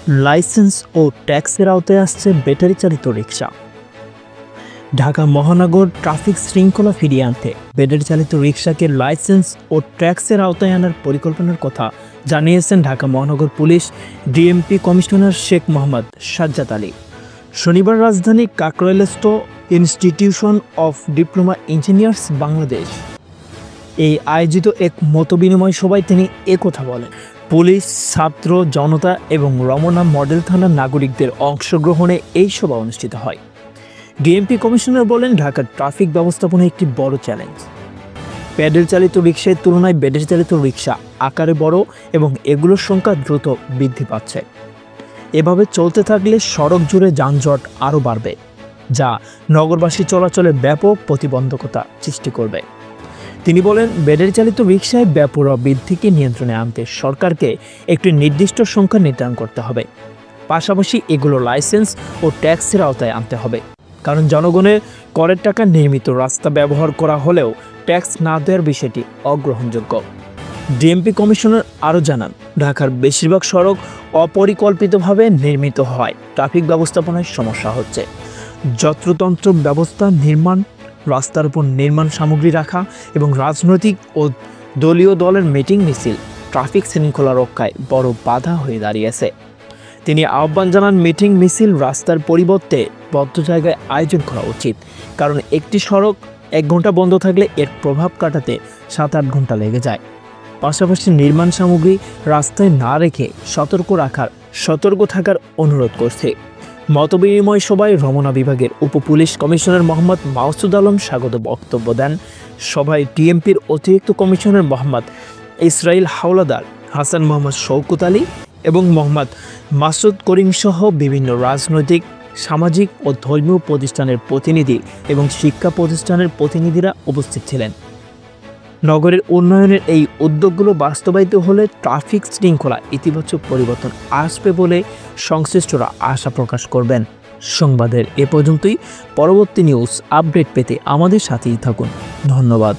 Licence ও ট্যাক্সের আওতায় আসছে ব্যাটারি চালিত রিক্সা। ঢাকা মহানগর ট্রাফিক শৃঙ্খলা ফিরিয়ে আনতে ব্যাটারি চালিত রিক্সাকে লাইসেন্স ও ট্যাক্সের আওতায় আনার পরিকল্পনার কথা জানিয়েছেন ঢাকা মহানগর police DMP commissioner Sheikh Mohammad Sajjad Ali. শনিবার রাজধানী কাকরাইলস্থ Institution of Diploma Engineers Bangladesh এই আয়োজিত এক মতবিনিময় সভায় তিনি একথা বলেন। পুলিশ, ছাত্র জনতা এবং রমনা মডেল থানার নাগরিকদের অংশগ্রহণে এই সভা অনুষ্ঠিত হয়। ডিএমপি কমিশনার বলেন, ঢাকার ট্রাফিক ব্যবস্থাপনা একটি বড় চ্যালেঞ্জ। প্যাডেল চালিত রিক্সার তুলনায় ব্যাটারি চালিত রিক্সা আকারে বড় এবং এগুলোর সংখ্যা দ্রুত বৃদ্ধি পাচ্ছে। এভাবে চলতে থাকলে সড়ক জুড়ে যানজট আরও বাড়বে, যা নগরবাসী চলাচলে ব্যাপক প্রতিবন্ধকতা সৃষ্টি করবে। তিনি বলেন, ব্যাটারি চালিত রিক্সায় বেপরোয়া বৃদ্ধিকে নিয়ন্ত্রণে আনতে সরকারকে একটি নির্দিষ্ট সংখ্যা নির্ধারণ করতে হবে। পাশাপাশি এগুলো লাইসেন্স ও ট্যাক্সের আওতায় আনতে হবে, কারণ জনগণের করের টাকা নির্মিত রাস্তা ব্যবহার করা হলেও ট্যাক্স না দেওয়ার বিষয়টি অগ্রহণযোগ্য। ডিএমপি কমিশনার আরও জানান, ঢাকার বেশিরভাগ সড়ক অপরিকল্পিতভাবে নির্মিত হয় ট্রাফিক ব্যবস্থাপনায় সমস্যা হচ্ছে। যত্রতন্ত্র ব্যবস্থা নির্মাণ, রাস্তার উপর নির্মাণ সামগ্রী রাখা এবং রাজনৈতিক ও দলীয় দলের মিটিং মিছিল ট্রাফিক শৃঙ্খলা রক্ষায় বড় বাধা হয়ে দাঁড়িয়েছে। তিনি আহ্বান জানান, মিটিং মিছিল রাস্তার পরিবর্তে বদ্ধ জায়গায় আয়োজন করা উচিত, কারণ একটি সড়ক 1 ঘন্টা বন্ধ থাকলে এর প্রভাব কাটাতে 7-8 ঘন্টা লেগে যায়। পাশাপাশি নির্মাণ সামগ্রী রাস্তায় না রেখে সতর্ক থাকার অনুরোধ করছে। মতবিনিময় সভায় রমনা বিভাগের উপপুলিশ কমিশনার মোহাম্মদ মাসুদ আলম স্বাগত বক্তব্য দেন। সভায় ডিএমপির অতিরিক্ত কমিশনার মোহাম্মদ ইসরাইল হাওলাদার, হাসান মোহাম্মদ শওকত আলী এবং মোহাম্মদ মাসুদ করিম সহ বিভিন্ন রাজনৈতিক, সামাজিক ও ধর্মীয় প্রতিষ্ঠানের প্রতিনিধি এবং শিক্ষা প্রতিষ্ঠানের প্রতিনিধিরা উপস্থিত ছিলেন। নগরের উন্নয়নের এই উদ্যোগগুলো বাস্তবায়িত হলে ট্রাফিক শৃঙ্খলা ইতিবাচক পরিবর্তন আসবে বলে সংশ্লিষ্টরা আশা প্রকাশ করবেন। সংবাদের এ পর্যন্তই। পরবর্তী নিউজ আপডেট পেতে আমাদের সাথেই থাকুন। ধন্যবাদ।